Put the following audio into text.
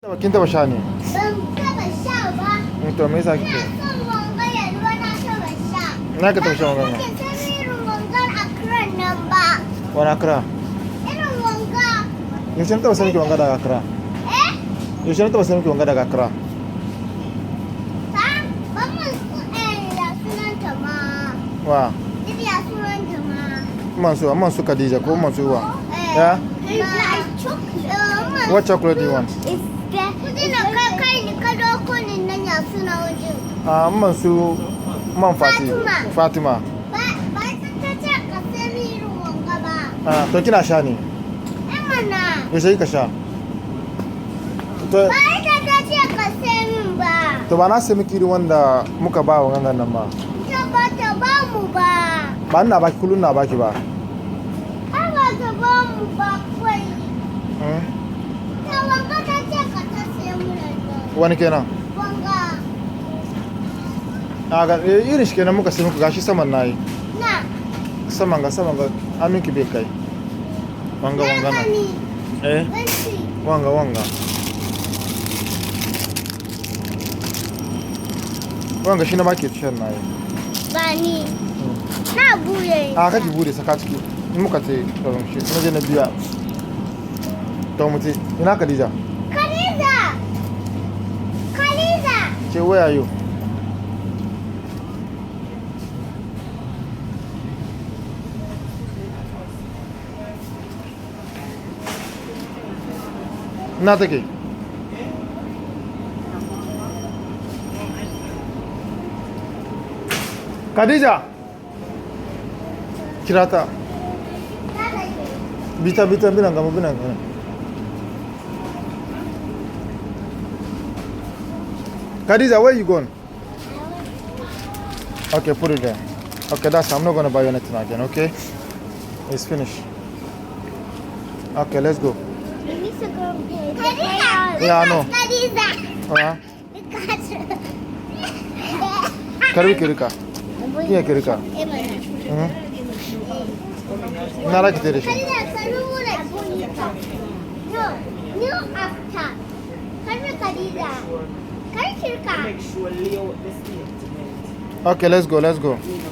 Kin taba sha ne? Ban taba sha ba. To me yasa kike? Ina son wangaya ruwa na taba sha. Na ka taba shan wannan? Ban san irin wangar Accra nan ba. Wani Accra? Irin wanga. Yaushe na taba sanin ki wanga daga Accra? Eh? Yaushe na taba sanin ki wanga daga Accra? Ha? Ban mun ya sunanta ma. Wa? Ita ya sunanta ma. Mansu Khadija ko Mansu wa? Eh. Yeah? It's like chocolate. What chocolate do you want? It's there. Kudi na kai ni ka doko ni nan ya suna wajen. Mansu Fati. Fatima. Ba ta ce ka sani irin wanga ba. To kina sha ne? Eh mana. Yaushe kika sha? To Ba ita ta ce ka sani ba. to ba na sai miki irin wanda muka ba wa gangan nan ba. Ta ba ta ba mu ba. Ba ina baki kullun na baki ba. Ai ba ta ba mu ba kwai. Hmm? Ta wanga ta ce ka ta sai mu nan. Wani kenan? Wanga. Irin shi kenan muka sai muku gashi saman nayi. Na. Saman ga aminki bai kai. Wanga nan. Ni. Eh? Banci. Wanga. Wanga shi na baki shan nayi. Ba ni. Na buye. Kaji bude saka ciki. In muka ce to shi na je na biya. To muti ina Khadija? Khaliza. Ce where are you? Na take. Khadija. Kirata. Bita binan gama. Khadija, where you going? Okay, put it there. Okay, I'm not gonna buy you anything again, okay? It's finished. Okay, let's go. Khaliza. Yeah, I know. Khaliza. Karbi kirika. Iya kirika. Na like it. Khaliza, No, new after. Khaliza. Khaliza. Okay, let's go.